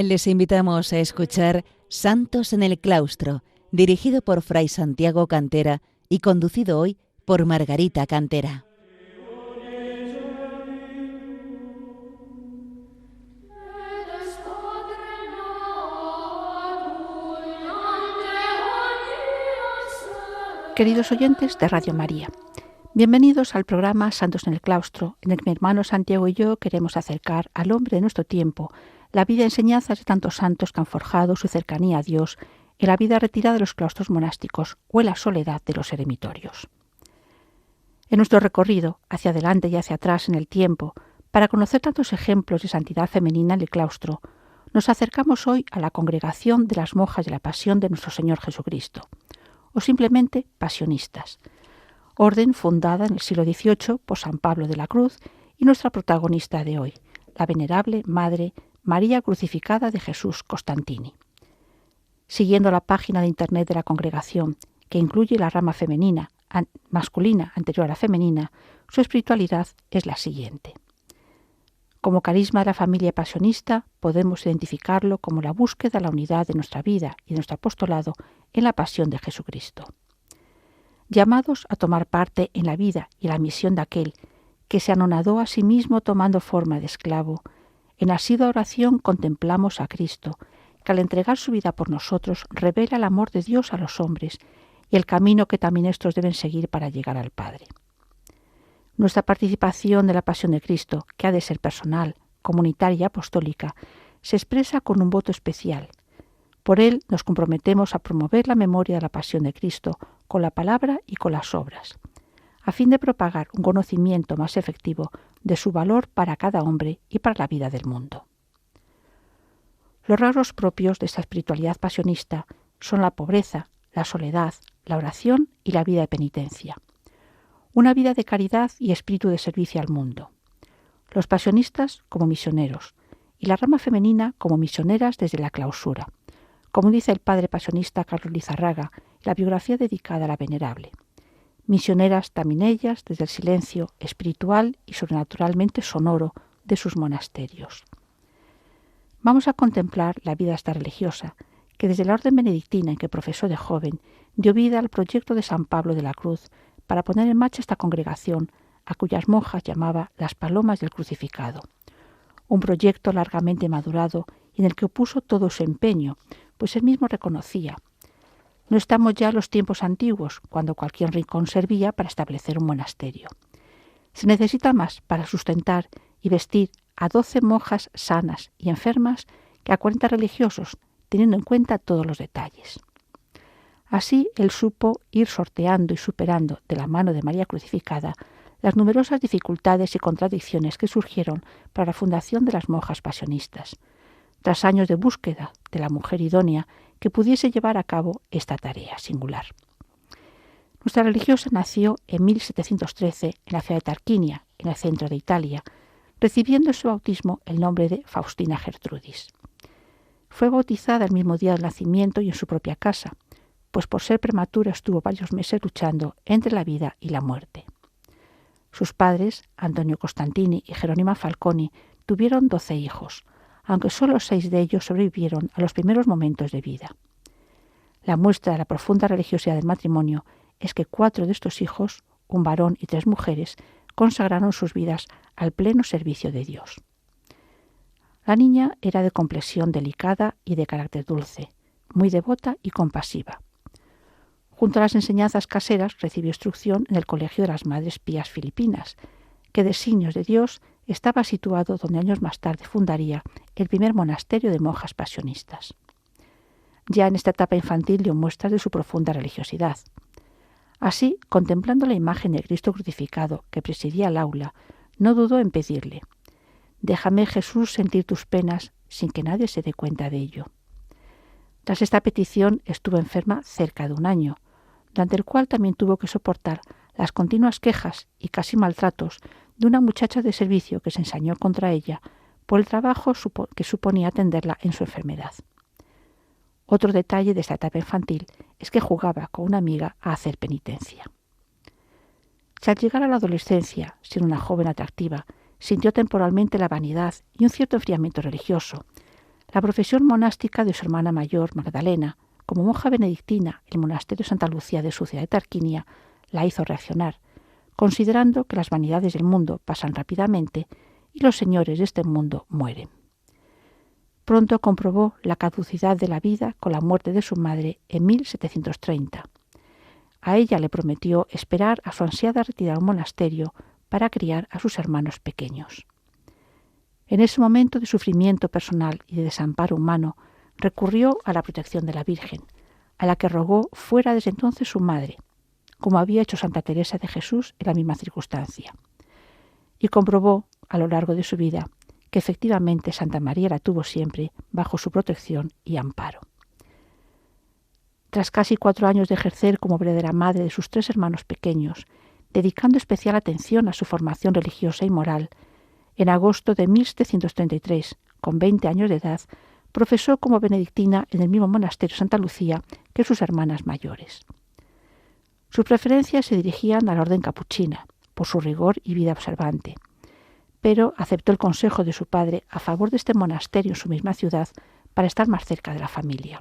Les invitamos a escuchar Santos en el Claustro, dirigido por Fray Santiago Cantera y conducido hoy por Margarita Cantera. Queridos oyentes de Radio María, bienvenidos al programa Santos en el Claustro, en el que mi hermano Santiago y yo queremos acercar al hombre de nuestro tiempo la vida y enseñanzas de tantos santos que han forjado su cercanía a Dios en la vida retirada de los claustros monásticos o en la soledad de los eremitorios. En nuestro recorrido hacia adelante y hacia atrás en el tiempo, para conocer tantos ejemplos de santidad femenina en el claustro, nos acercamos hoy a la congregación de las monjas de la Pasión de nuestro Señor Jesucristo, o simplemente pasionistas, orden fundada en el siglo XVIII por San Pablo de la Cruz y nuestra protagonista de hoy, la venerable Madre María Crucificada de Jesús Costantini. Siguiendo la página de internet de la congregación, que incluye la rama femenina, masculina anterior a la femenina, su espiritualidad es la siguiente. Como carisma de la familia pasionista, podemos identificarlo como la búsqueda de la unidad de nuestra vida y de nuestro apostolado en la pasión de Jesucristo. Llamados a tomar parte en la vida y la misión de aquel que se anonadó a sí mismo tomando forma de esclavo, en asidua oración contemplamos a Cristo, que al entregar su vida por nosotros revela el amor de Dios a los hombres y el camino que también estos deben seguir para llegar al Padre. Nuestra participación de la pasión de Cristo, que ha de ser personal, comunitaria y apostólica, se expresa con un voto especial. Por él nos comprometemos a promover la memoria de la pasión de Cristo con la palabra y con las obras, a fin de propagar un conocimiento más efectivo de su valor para cada hombre y para la vida del mundo. Los rasgos propios de esta espiritualidad pasionista son la pobreza, la soledad, la oración y la vida de penitencia. Una vida de caridad y espíritu de servicio al mundo. Los pasionistas como misioneros y la rama femenina como misioneras desde la clausura, como dice el padre pasionista Carlos Lizarraga en la biografía dedicada a la venerable. Misioneras también ellas desde el silencio espiritual y sobrenaturalmente sonoro de sus monasterios. Vamos a contemplar la vida esta religiosa, que desde la orden benedictina en que profesó de joven, dio vida al proyecto de San Pablo de la Cruz para poner en marcha esta congregación, a cuyas monjas llamaba las Palomas del Crucificado. Un proyecto largamente madurado y en el que puso todo su empeño, pues él mismo reconocía: no estamos ya en los tiempos antiguos, cuando cualquier rincón servía para establecer un monasterio. Se necesita más para sustentar y vestir a 12 monjas sanas y enfermas que a 40 religiosos, teniendo en cuenta todos los detalles. Así él supo ir sorteando y superando de la mano de María Crucificada las numerosas dificultades y contradicciones que surgieron para la fundación de las monjas pasionistas, tras años de búsqueda de la mujer idónea que pudiese llevar a cabo esta tarea singular. Nuestra religiosa nació en 1713 en la ciudad de Tarquinia, en el centro de Italia, recibiendo en su bautismo el nombre de Faustina Gertrudis. Fue bautizada el mismo día del nacimiento y en su propia casa, pues por ser prematura estuvo varios meses luchando entre la vida y la muerte. Sus padres, Antonio Costantini y Jerónima Falconi, tuvieron 12 hijos, aunque solo 6 de ellos sobrevivieron a los primeros momentos de vida. La muestra de la profunda religiosidad del matrimonio es que 4 de estos hijos, un varón y 3 mujeres, consagraron sus vidas al pleno servicio de Dios. La niña era de complexión delicada y de carácter dulce, muy devota y compasiva. Junto a las enseñanzas caseras recibió instrucción en el Colegio de las Madres Pías Filipinas, que de signos de Dios estaba situado donde años más tarde fundaría el primer monasterio de monjas pasionistas. Ya en esta etapa infantil dio muestras de su profunda religiosidad. Así, contemplando la imagen de Cristo crucificado que presidía el aula, no dudó en pedirle: «Déjame, Jesús, sentir tus penas sin que nadie se dé cuenta de ello». Tras esta petición estuvo enferma cerca de un año, durante el cual también tuvo que soportar las continuas quejas y casi maltratos de una muchacha de servicio que se ensañó contra ella por el trabajo que suponía atenderla en su enfermedad. Otro detalle de esta etapa infantil es que jugaba con una amiga a hacer penitencia. Si al llegar a la adolescencia, siendo una joven atractiva, sintió temporalmente la vanidad y un cierto enfriamiento religioso, La profesión monástica de su hermana mayor, Magdalena, como monja benedictina en el monasterio Santa Lucía de su ciudad de Tarquinia, la hizo reaccionar, considerando que las vanidades del mundo pasan rápidamente y los señores de este mundo mueren. Pronto comprobó la caducidad de la vida con la muerte de su madre en 1730. A ella le prometió esperar a su ansiada retirada a un monasterio para criar a sus hermanos pequeños. En ese momento de sufrimiento personal y de desamparo humano, recurrió a la protección de la Virgen, a la que rogó fuera desde entonces su madre, como había hecho Santa Teresa de Jesús en la misma circunstancia. Y comprobó, a lo largo de su vida, que efectivamente Santa María la tuvo siempre bajo su protección y amparo. Tras casi 4 años de ejercer como verdadera madre de sus 3 hermanos pequeños, dedicando especial atención a su formación religiosa y moral, en agosto de 1733, con 20 años de edad, profesó como benedictina en el mismo monasterio Santa Lucía que sus hermanas mayores. Sus preferencias se dirigían a la orden capuchina, por su rigor y vida observante, pero aceptó el consejo de su padre a favor de este monasterio en su misma ciudad para estar más cerca de la familia.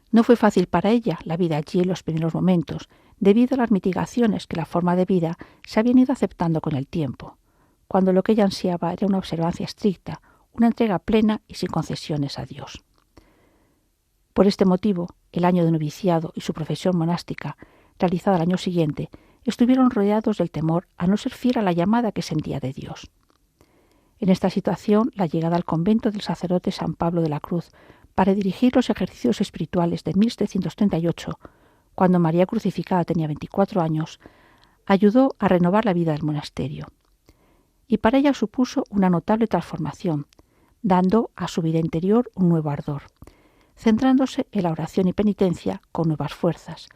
No fue fácil para ella la vida allí en los primeros momentos, debido a las mitigaciones que la forma de vida se habían ido aceptando con el tiempo, cuando lo que ella ansiaba era una observancia estricta, una entrega plena y sin concesiones a Dios. Por este motivo, el año de noviciado y su profesión monástica, realizada al año siguiente, estuvieron rodeados del temor a no ser fiel a la llamada que sentía de Dios. En esta situación, la llegada al convento del sacerdote San Pablo de la Cruz para dirigir los ejercicios espirituales de 1738, cuando María Crucificada tenía 24 años, ayudó a renovar la vida del monasterio. Y para ella supuso una notable transformación, dando a su vida interior un nuevo ardor, centrándose en la oración y penitencia con nuevas fuerzas,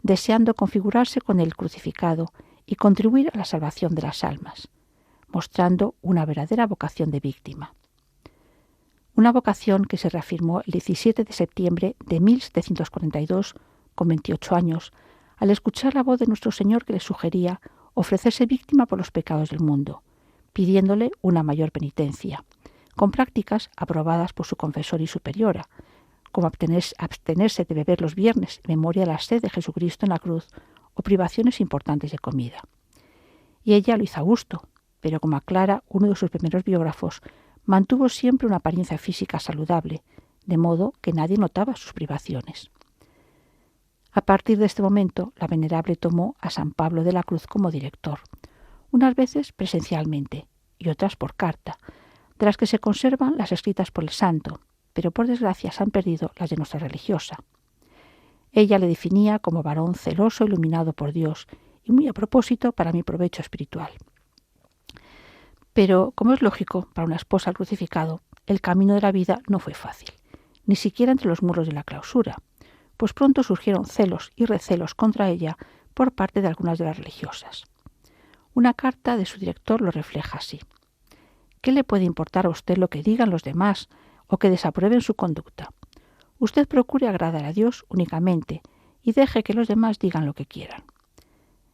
deseando configurarse con el crucificado y contribuir a la salvación de las almas, mostrando una verdadera vocación de víctima. Una vocación que se reafirmó el 17 de septiembre de 1742, con 28 años, al escuchar la voz de nuestro Señor que le sugería ofrecerse víctima por los pecados del mundo, pidiéndole una mayor penitencia, con prácticas aprobadas por su confesor y superiora, como abstenerse de beber los viernes en memoria de la sed de Jesucristo en la cruz o privaciones importantes de comida. Y ella lo hizo a gusto, pero como aclara uno de sus primeros biógrafos, mantuvo siempre una apariencia física saludable, de modo que nadie notaba sus privaciones. A partir de este momento, la venerable tomó a San Pablo de la Cruz como director, unas veces presencialmente y otras por carta, de las que se conservan las escritas por el santo, pero por desgracia se han perdido las de nuestra religiosa. Ella le definía como varón celoso, iluminado por Dios, y muy a propósito para mi provecho espiritual. Pero, como es lógico para una esposa al crucificado, el camino de la vida no fue fácil, ni siquiera entre los muros de la clausura, pues pronto surgieron celos y recelos contra ella por parte de algunas de las religiosas. Una carta de su director lo refleja así. ¿Qué le puede importar a usted lo que digan los demás o que desaprueben su conducta? Usted procure agradar a Dios únicamente y deje que los demás digan lo que quieran.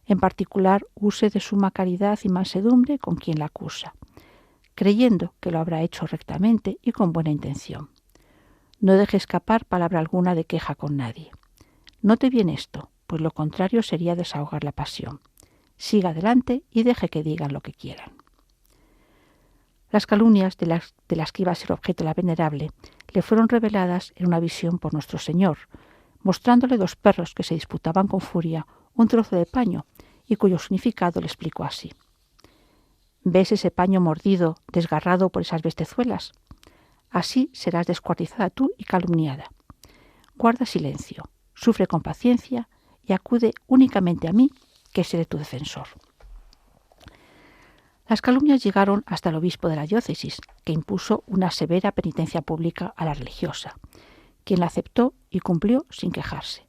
En particular, use de suma caridad y mansedumbre con quien la acusa, creyendo que lo habrá hecho rectamente y con buena intención. No deje escapar palabra alguna de queja con nadie. Note bien esto, pues lo contrario sería desahogar la pasión. Siga adelante y deje que digan lo que quieran. Las calumnias de las que iba a ser objeto la venerable le fueron reveladas en una visión por nuestro Señor, mostrándole 2 perros que se disputaban con furia un trozo de paño y cuyo significado le explicó así. ¿Ves ese paño mordido, desgarrado por esas bestezuelas? Así serás descuartizada tú y calumniada. Guarda silencio, sufre con paciencia y acude únicamente a mí, que seré tu defensor. Las calumnias llegaron hasta el obispo de la diócesis, que impuso una severa penitencia pública a la religiosa, quien la aceptó y cumplió sin quejarse.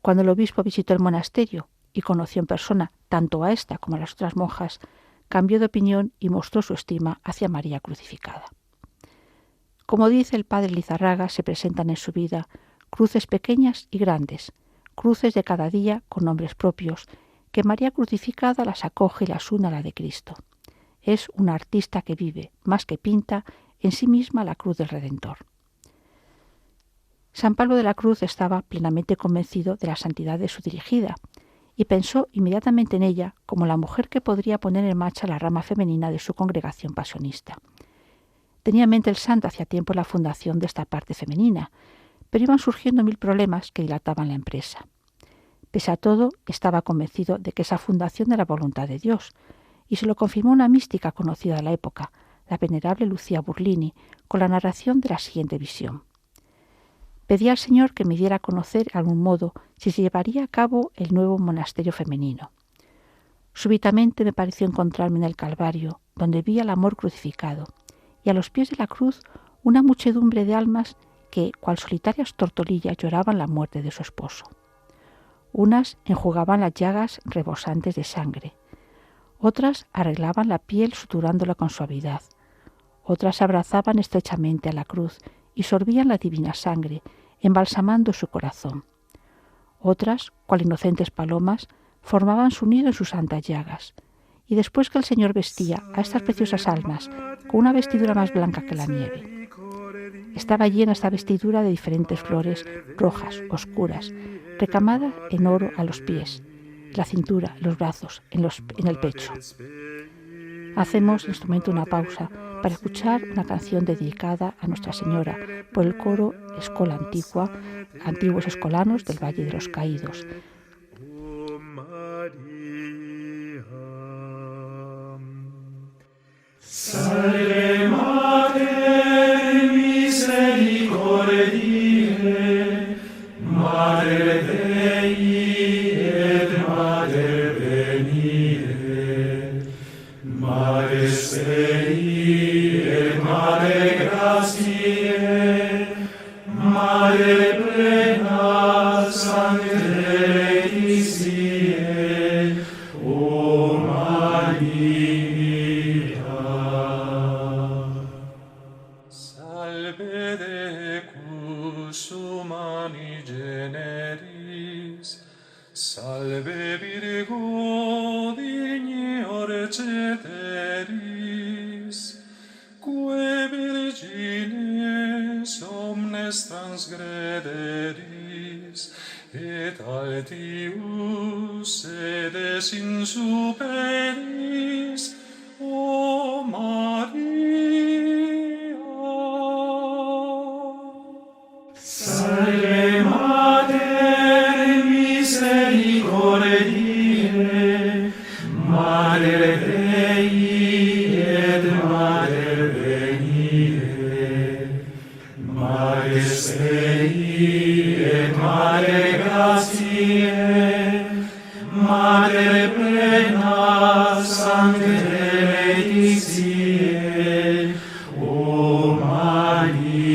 Cuando el obispo visitó el monasterio y conoció en persona tanto a esta como a las otras monjas, cambió de opinión y mostró su estima hacia María Crucificada. Como dice el padre Lizarraga, se presentan en su vida cruces pequeñas y grandes, cruces de cada día con nombres propios, que María Crucificada las acoge y las une a la de Cristo. Es una artista que vive, más que pinta, en sí misma la cruz del Redentor. San Pablo de la Cruz estaba plenamente convencido de la santidad de su dirigida y pensó inmediatamente en ella como la mujer que podría poner en marcha la rama femenina de su congregación pasionista. Tenía en mente el santo hacía tiempo la fundación de esta parte femenina, pero iban surgiendo 1000 problemas que dilataban la empresa. Pese a todo, estaba convencido de que esa fundación era voluntad de Dios, y se lo confirmó una mística conocida de la época, la venerable Lucía Burlini, con la narración de la siguiente visión. Pedí al Señor que me diera a conocer de algún modo si se llevaría a cabo el nuevo monasterio femenino. Súbitamente me pareció encontrarme en el Calvario, donde vi al amor crucificado, y a los pies de la cruz una muchedumbre de almas que, cual solitarias tortolillas, lloraban la muerte de su esposo. Unas enjugaban las llagas rebosantes de sangre, otras arreglaban la piel suturándola con suavidad, otras abrazaban estrechamente a la cruz y sorbían la divina sangre, embalsamando su corazón. Otras, cual inocentes palomas, formaban su nido en sus santas llagas, y después que el Señor vestía a estas preciosas almas con una vestidura más blanca que la nieve, estaba llena esta vestidura de diferentes flores rojas, oscuras, recamada en oro a los pies, la cintura, los brazos, en el pecho. Hacemos en este momento una pausa para escuchar una canción dedicada a Nuestra Señora por el coro Escola Antigua, antiguos escolanos del Valle de los Caídos. Salve Mater misericordiae, Mater Dei et Mater Venire, Mater Speri et Mater Gratiae, Mater plena sancte letiziae, o Maria. Salve decus humani generis, salve Virgo dignior ceteris, que virgines omnes transgrederis, et altius sedes insuperis, o Maria. Salve Mater misericordiae, Mater Dei et Mater Venire, Mater Speri et Mater Gratiae, Mater plena sancte letiziae, o Maria.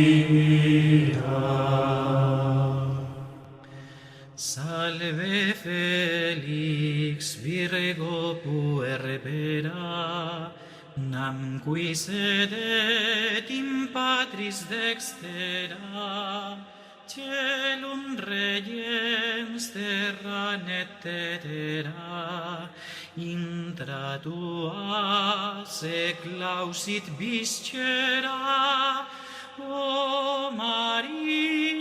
Salve Felix Virgo puerbera, namqui sedet in patris dextera, celum regens terra netera, intra tua seclausit viscera, o Maria.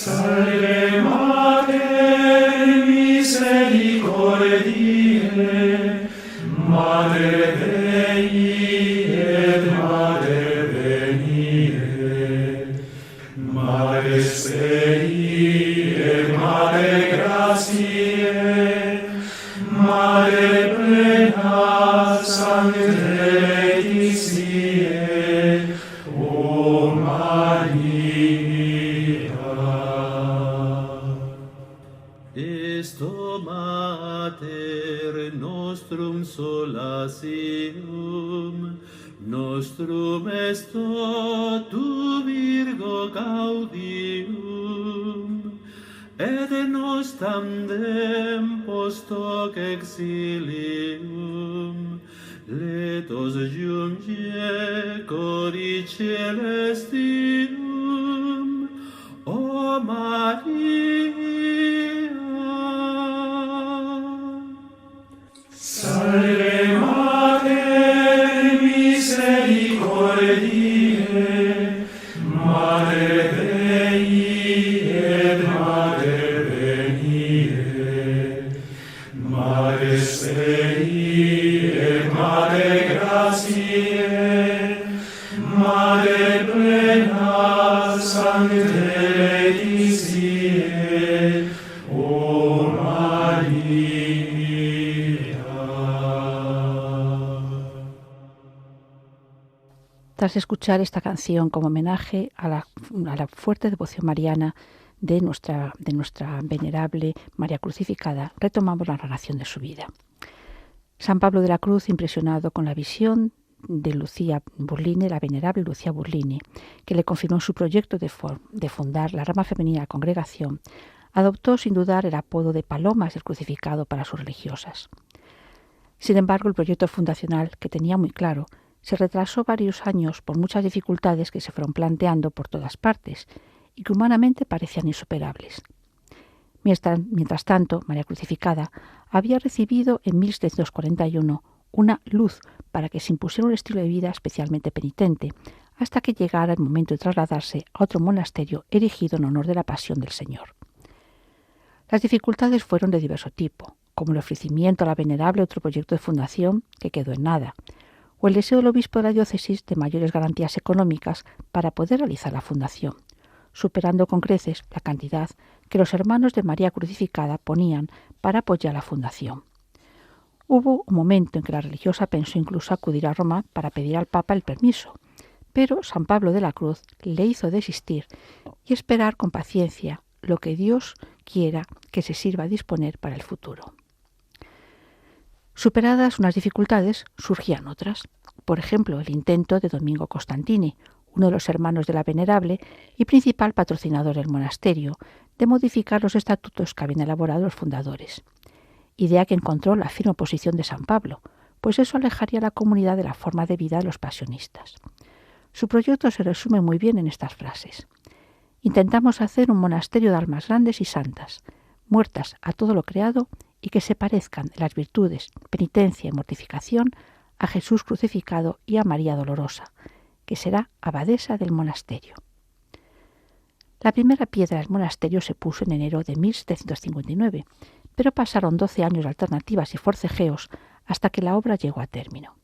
Salve Mater misericordiae, Mater Dei et Mater Venire, Mater Speri et Mater Gratiae, Mater plena sancte letiziae, o Maria. Esto Mater nostrum solatium, nostrum est tu Virgo gaudium, et nos tandem post hoc exilium, letos junge cori celestium, o Maria. Salve Mater Tras escuchar esta canción como homenaje a la fuerte devoción mariana de nuestra venerable María Crucificada, retomamos la narración de su vida. San Pablo de la Cruz, impresionado con la visión de Lucía Burlini, la venerable Lucía Burlini, que le confirmó su proyecto de fundar la rama femenina de la congregación, adoptó sin dudar el apodo de Palomas del Crucificado para sus religiosas. Sin embargo, el proyecto fundacional, que tenía muy claro, se retrasó varios años por muchas dificultades que se fueron planteando por todas partes y que humanamente parecían insuperables. Mientras tanto, María Crucificada había recibido en 1741 una luz para que se impusiera un estilo de vida especialmente penitente, hasta que llegara el momento de trasladarse a otro monasterio erigido en honor de la Pasión del Señor. Las dificultades fueron de diverso tipo, como el ofrecimiento a la venerable otro proyecto de fundación que quedó en nada, o el deseo del obispo de la diócesis de mayores garantías económicas para poder realizar la fundación, superando con creces la cantidad que los hermanos de María Crucificada ponían para apoyar la fundación. Hubo un momento en que la religiosa pensó incluso acudir a Roma para pedir al Papa el permiso, pero San Pablo de la Cruz le hizo desistir y esperar con paciencia lo que Dios quiera que se sirva a disponer para el futuro. Superadas unas dificultades, surgían otras. Por ejemplo, el intento de Domingo Costantini, uno de los hermanos de la Venerable y principal patrocinador del monasterio, de modificar los estatutos que habían elaborado los fundadores. Idea que encontró la firme oposición de San Pablo, pues eso alejaría a la comunidad de la forma de vida de los pasionistas. Su proyecto se resume muy bien en estas frases. Intentamos hacer un monasterio de almas grandes y santas, muertas a todo lo creado y que se parezcan en las virtudes, penitencia y mortificación a Jesús crucificado y a María Dolorosa, que será abadesa del monasterio. La primera piedra del monasterio se puso en enero de 1759, pero pasaron 12 años de alternativas y forcejeos hasta que la obra llegó a término.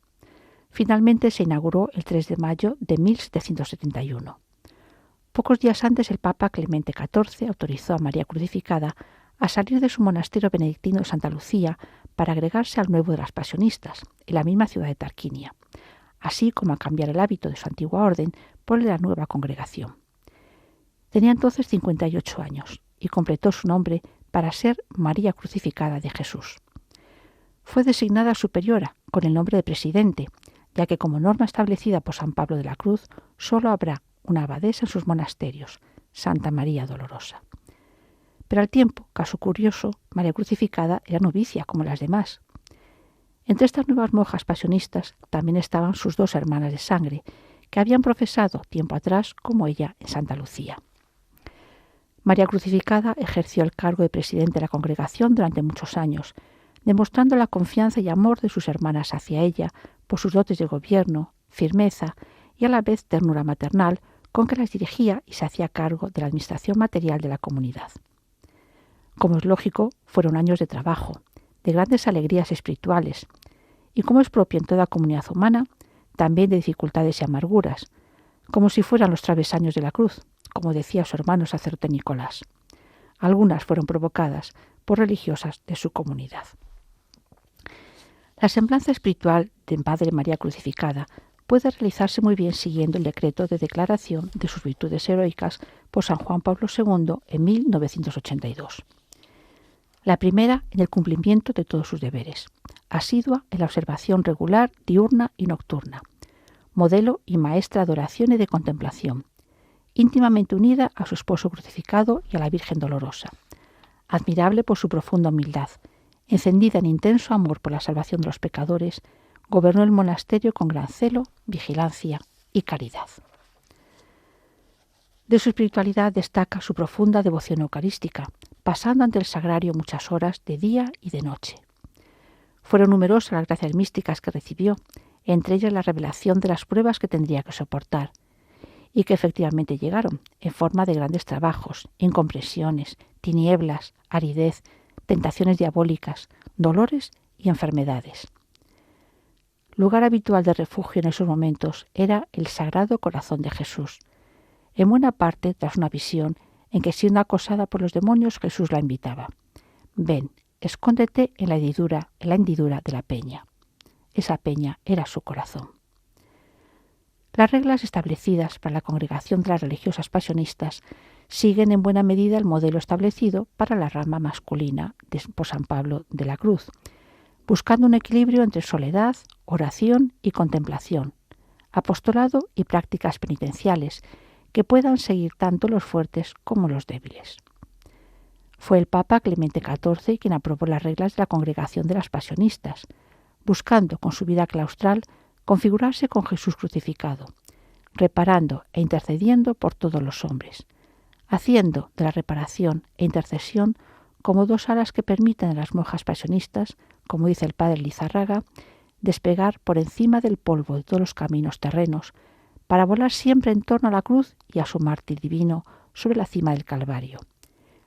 Finalmente se inauguró el 3 de mayo de 1771. Pocos días antes el Papa Clemente XIV autorizó a María Crucificada a salir de su monasterio benedictino de Santa Lucía para agregarse al nuevo de las Pasionistas, en la misma ciudad de Tarquinia, así como a cambiar el hábito de su antigua orden por el de la nueva congregación. Tenía entonces 58 años y completó su nombre para ser María Crucificada de Jesús. Fue designada superiora con el nombre de presidente, ya que como norma establecida por San Pablo de la Cruz, solo habrá una abadesa en sus monasterios, Santa María Dolorosa. Pero al tiempo, caso curioso, María Crucificada era novicia como las demás. Entre estas nuevas monjas pasionistas también estaban sus dos hermanas de sangre, que habían profesado tiempo atrás como ella en Santa Lucía. María Crucificada ejerció el cargo de presidente de la congregación durante muchos años, demostrando la confianza y amor de sus hermanas hacia ella por sus dotes de gobierno, firmeza y a la vez ternura maternal con que las dirigía y se hacía cargo de la administración material de la comunidad. Como es lógico, fueron años de trabajo, de grandes alegrías espirituales, y como es propio en toda comunidad humana, también de dificultades y amarguras, como si fueran los travesaños de la cruz, como decía su hermano sacerdote Nicolás. Algunas fueron provocadas por religiosas de su comunidad. La semblanza espiritual de Madre María Crucificada puede realizarse muy bien siguiendo el decreto de declaración de sus virtudes heroicas por San Juan Pablo II en 1982. La primera, en el cumplimiento de todos sus deberes, asidua en la observación regular, diurna y nocturna, modelo y maestra de oración y de contemplación, íntimamente unida a su esposo crucificado y a la Virgen Dolorosa, admirable por su profunda humildad, encendida en intenso amor por la salvación de los pecadores, gobernó el monasterio con gran celo, vigilancia y caridad. De su espiritualidad destaca su profunda devoción eucarística, pasando ante el sagrario muchas horas de día y de noche. Fueron numerosas las gracias místicas que recibió, entre ellas la revelación de las pruebas que tendría que soportar, y que efectivamente llegaron, en forma de grandes trabajos, incomprensiones, tinieblas, aridez, tentaciones diabólicas, dolores y enfermedades. Lugar habitual de refugio en esos momentos era el Sagrado Corazón de Jesús, en buena parte tras una visión en que, siendo acosada por los demonios, Jesús la invitaba: «Ven, escóndete en la hendidura de la peña». Esa peña era su corazón. Las reglas establecidas para la congregación de las religiosas pasionistas siguen en buena medida el modelo establecido para la rama masculina por San Pablo de la Cruz, buscando un equilibrio entre soledad, oración y contemplación, apostolado y prácticas penitenciales que puedan seguir tanto los fuertes como los débiles. Fue el Papa Clemente XIV quien aprobó las reglas de la congregación de las pasionistas, buscando con su vida claustral configurarse con Jesús crucificado, reparando e intercediendo por todos los hombres, haciendo de la reparación e intercesión como dos alas que permiten a las monjas pasionistas, como dice el padre Lizarraga, despegar por encima del polvo de todos los caminos terrenos, para volar siempre en torno a la cruz y a su mártir divino sobre la cima del Calvario,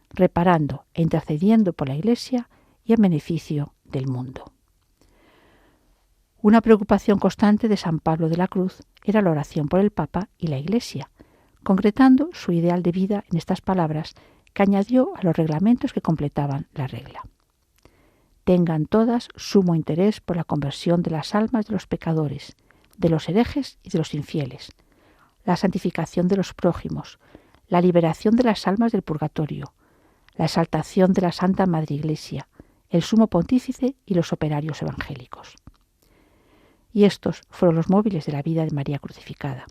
reparando e intercediendo por la Iglesia y en beneficio del mundo. Una preocupación constante de San Pablo de la Cruz era la oración por el Papa y la Iglesia, concretando su ideal de vida en estas palabras que añadió a los reglamentos que completaban la regla: «Tengan todas sumo interés por la conversión de las almas de los pecadores, de los herejes y de los infieles, la santificación de los prójimos, la liberación de las almas del purgatorio, la exaltación de la Santa Madre Iglesia, el Sumo Pontífice y los operarios evangélicos». Y estos fueron los móviles de la vida de María crucificada: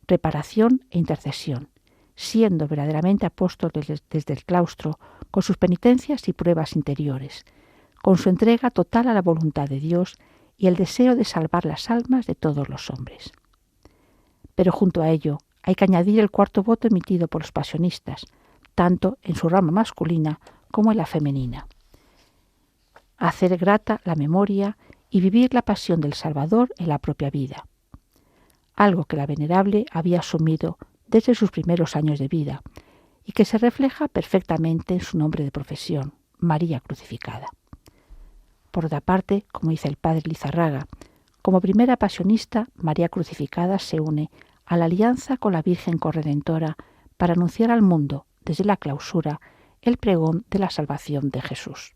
reparación e intercesión, siendo verdaderamente apóstol desde el claustro, con sus penitencias y pruebas interiores, con su entrega total a la voluntad de Dios y el deseo de salvar las almas de todos los hombres. Pero junto a ello hay que añadir el cuarto voto emitido por los pasionistas, tanto en su rama masculina como en la femenina: hacer grata la memoria y vivir la pasión del Salvador en la propia vida, algo que la venerable había asumido desde sus primeros años de vida y que se refleja perfectamente en su nombre de profesión, María Crucificada. Por otra parte, como dice el padre Lizarraga, como primera pasionista, María Crucificada se une a la alianza con la Virgen Corredentora para anunciar al mundo, desde la clausura, el pregón de la salvación de Jesús.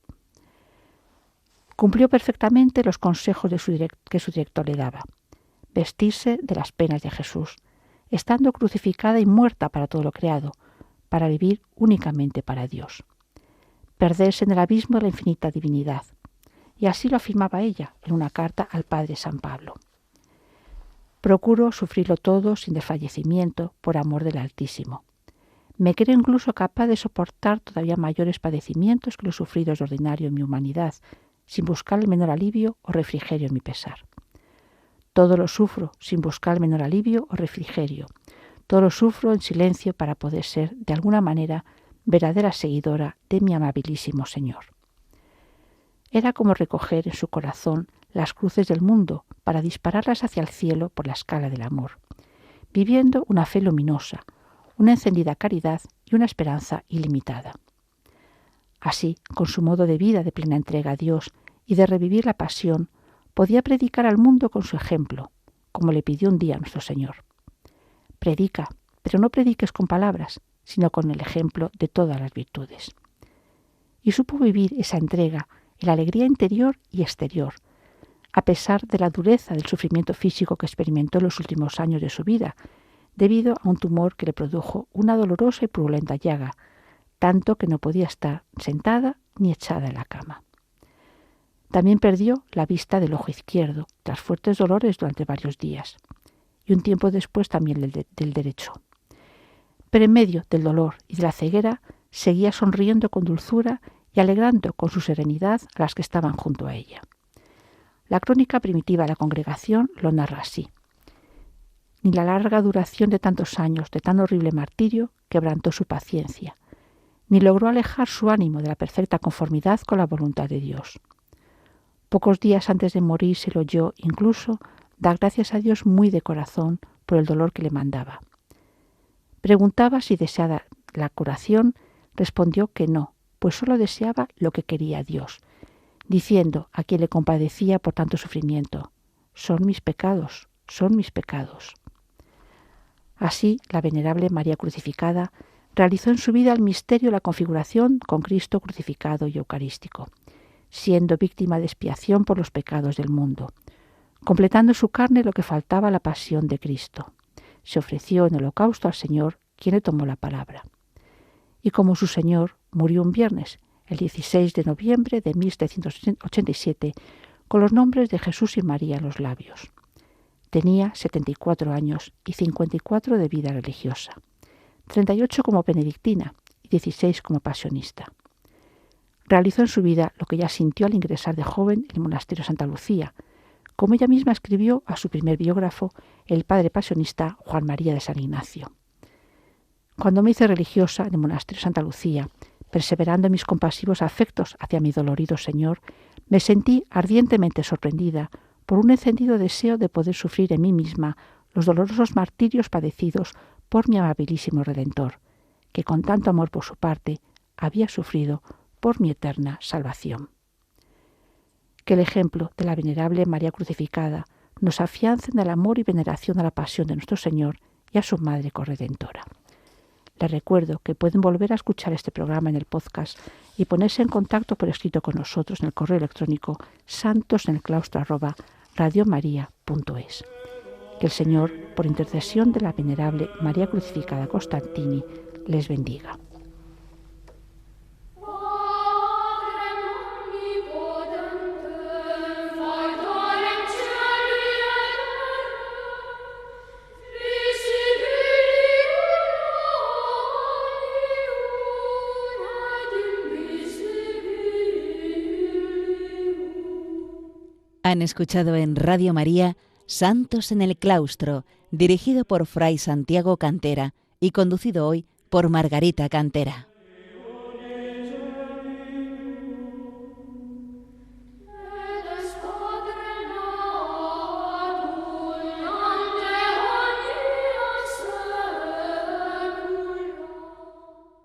Cumplió perfectamente los consejos que su director le daba: vestirse de las penas de Jesús, estando crucificada y muerta para todo lo creado, para vivir únicamente para Dios, perderse en el abismo de la infinita divinidad. Y así lo afirmaba ella en una carta al padre San Pablo: «Procuro sufrirlo todo sin desfallecimiento por amor del Altísimo. Me creo incluso capaz de soportar todavía mayores padecimientos que los sufridos de ordinario en mi humanidad, sin buscar el menor alivio o refrigerio en mi pesar. Todo lo sufro sin buscar el menor alivio o refrigerio. Todo lo sufro en silencio para poder ser, de alguna manera, verdadera seguidora de mi amabilísimo Señor». Era como recoger en su corazón las cruces del mundo para dispararlas hacia el cielo por la escala del amor, viviendo una fe luminosa, una encendida caridad y una esperanza ilimitada. Así, con su modo de vida de plena entrega a Dios y de revivir la pasión, podía predicar al mundo con su ejemplo, como le pidió un día nuestro Señor: «Predica, pero no prediques con palabras, sino con el ejemplo de todas las virtudes». Y supo vivir esa entrega en la alegría interior y exterior, a pesar de la dureza del sufrimiento físico que experimentó en los últimos años de su vida, debido a un tumor que le produjo una dolorosa y purulenta llaga, tanto que no podía estar sentada ni echada en la cama. También perdió la vista del ojo izquierdo, tras fuertes dolores durante varios días, y un tiempo después también del derecho. Pero en medio del dolor y de la ceguera seguía sonriendo con dulzura y alegrando con su serenidad a las que estaban junto a ella. La crónica primitiva de la congregación lo narra así: «Ni la larga duración de tantos años de tan horrible martirio quebrantó su paciencia, ni logró alejar su ánimo de la perfecta conformidad con la voluntad de Dios. Pocos días antes de morir se le oyó incluso Da gracias a Dios muy de corazón por el dolor que le mandaba. Preguntaba si deseaba la curación, respondió que no, pues solo deseaba lo que quería Dios, diciendo a quien le compadecía por tanto sufrimiento: son mis pecados, son mis pecados. Así, la venerable María Crucificada realizó en su vida el misterio de la configuración con Cristo crucificado y eucarístico, siendo víctima de expiación por los pecados del mundo, completando en su carne lo que faltaba a la pasión de Cristo. Se ofreció en holocausto al Señor, quien le tomó la palabra. Y como su Señor, murió un viernes, el 16 de noviembre de 1787, con los nombres de Jesús y María en los labios. Tenía 74 años y 54 de vida religiosa, 38 como benedictina y 16 como pasionista. Realizó en su vida lo que ya sintió al ingresar de joven en el monasterio de Santa Lucía, como ella misma escribió a su primer biógrafo, el padre pasionista Juan María de San Ignacio. Cuando me hice religiosa en el monasterio de Santa Lucía, perseverando en mis compasivos afectos hacia mi dolorido Señor, me sentí ardientemente sorprendida por un encendido deseo de poder sufrir en mí misma los dolorosos martirios padecidos por mi amabilísimo Redentor, que con tanto amor por su parte había sufrido por mi eterna salvación. Que el ejemplo de la venerable María Crucificada nos afiance en el amor y veneración a la pasión de nuestro Señor y a su Madre Corredentora. Les recuerdo que pueden volver a escuchar este programa en el podcast y ponerse en contacto por escrito con nosotros en el correo electrónico santosenelclaustro@radiomaria.es. Que el Señor, por intercesión de la venerable María Crucificada Costantini, les bendiga. Han escuchado en Radio María Santos en el Claustro, dirigido por Fray Santiago Cantera y conducido hoy por Margarita Cantera.